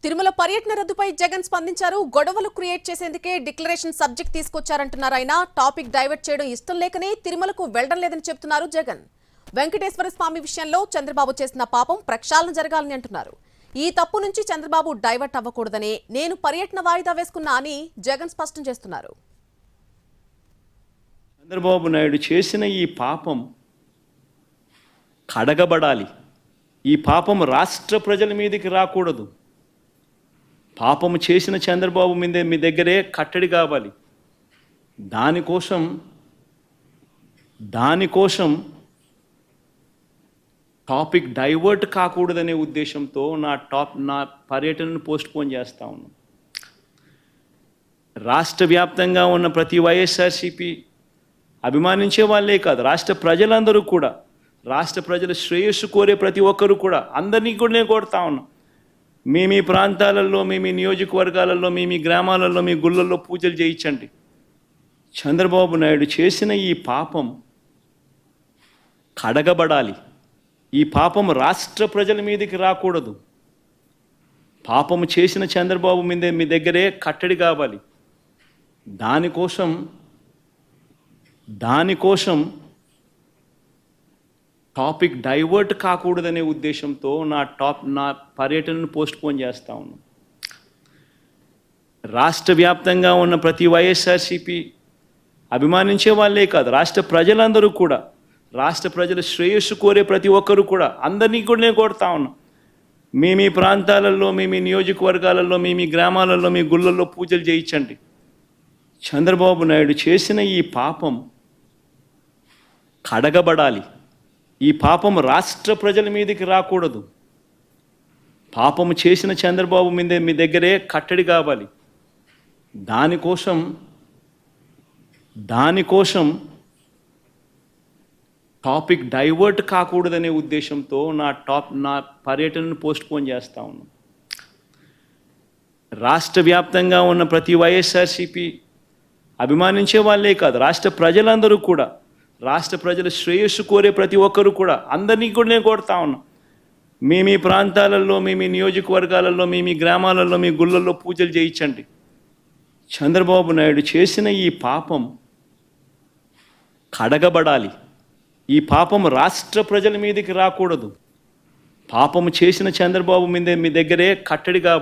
తిరుమల పర్యటన రద్దుపై జగన్ స్పందించారు. గొడవలు క్రియేట్ చేసేందుకే డిక్లరేషన్ సబ్జెక్ట్ తీసుకొచ్చారంటున్నారు ఆయన. టాపిక్ డైవర్ట్ చేయడం ఇష్టం లేకనే తిరుమలకు వెళ్లడం లేదని చెప్తున్నారు జగన్. వెంకటేశ్వర స్వామి విషయంలో చంద్రబాబు చేసిన పాపం ప్రక్షాళన జరగాలని అంటున్నారు. ఈ తప్పు నుంచి చంద్రబాబు డైవర్ట్ అవ్వకూడదని నేను పర్యటన వాయిదా వేసుకున్నా అని జగన్ స్పష్టం చేస్తున్నారు. చంద్రబాబు నాయుడు చేసిన ఈ పాపం కడగబడాలి. ఈ పాపం రాష్ట్ర ప్రజల మీదకి రాకూడదు. పాపము చేసిన చంద్రబాబు మీ దగ్గరే కట్టడి కావాలి. దానికోసం టాపిక్ డైవర్ట్ కాకూడదనే ఉద్దేశంతో నా పర్యటనను పోస్ట్పోన్ చేస్తా ఉన్నాం. రాష్ట్ర వ్యాప్తంగా ఉన్న ప్రతి వైఎస్ఆర్సీపీ అభిమానించే వాళ్ళే కాదు, రాష్ట్ర ప్రజలందరూ కూడా, రాష్ట్ర ప్రజల శ్రేయస్సు కోరే ప్రతి ఒక్కరు కూడా, అందరినీ కూడా నేను కోరుతా ఉన్నా, మీ ప్రాంతాలలో, మీ నియోజకవర్గాలలో, మీ గ్రామాలలో, మీ గుళ్ళల్లో పూజలు చేయించండి. చంద్రబాబు నాయుడు చేసిన ఈ పాపం కడగబడాలి. ఈ పాపం రాష్ట్ర ప్రజల మీదకి రాకూడదు. పాపము చేసిన చంద్రబాబు మీ దగ్గరే కట్టడి కావాలి. దానికోసం టాపిక్ డైవర్ట్ కాకూడదనే ఉద్దేశంతో నా పర్యటనను పోస్ట్పోన్ చేస్తా ఉన్నాం. రాష్ట్ర వ్యాప్తంగా ఉన్న ప్రతి వైఎస్ఆర్సీపీ అభిమానించే వాళ్ళే కాదు, రాష్ట్ర ప్రజలందరూ కూడా, రాష్ట్ర ప్రజల శ్రేయస్సు కోరే ప్రతి ఒక్కరు కూడా, అందరినీ కూడా నేను కోరుతా ఉన్నా, మీ ప్రాంతాలలో, మీ నియోజకవర్గాలలో, మీ గ్రామాలలో, మీ గుళ్ళల్లో పూజలు చేయించండి. చంద్రబాబు నాయుడు చేసిన ఈ పాపం కడగబడాలి. ఈ పాపం రాష్ట్ర ప్రజల మీదకి రాకూడదు. పాపము చేసిన చంద్రబాబు మీ దగ్గరే కట్టడి కావాలి. దానికోసం టాపిక్ డైవర్ట్ కాకూడదనే ఉద్దేశంతో నా పర్యటనను పోస్ట్పోన్ చేస్తా ఉన్నాం. రాష్ట్ర వ్యాప్తంగా ఉన్న ప్రతి వైఎస్ఆర్సీపీ అభిమానించే వాళ్ళే కాదు, రాష్ట్ర ప్రజలందరూ కూడా, రాష్ట్ర ప్రజల శ్రేయస్సు కోరే ప్రతి ఒక్కరు కూడా, అందరినీ కూడా నేను కోరుతా ఉన్నా, మీ ప్రాంతాలలో, మీ నియోజకవర్గాలలో, మీ గ్రామాలలో, మీ గుళ్ళల్లో పూజలు చేయించండి. చంద్రబాబు నాయుడు చేసిన ఈ పాపం కడగబడాలి. ఈ పాపం రాష్ట్ర ప్రజల మీదకి రాకూడదు. పాపము చేసిన చంద్రబాబు మీ దగ్గరే కట్టడి కావాలి.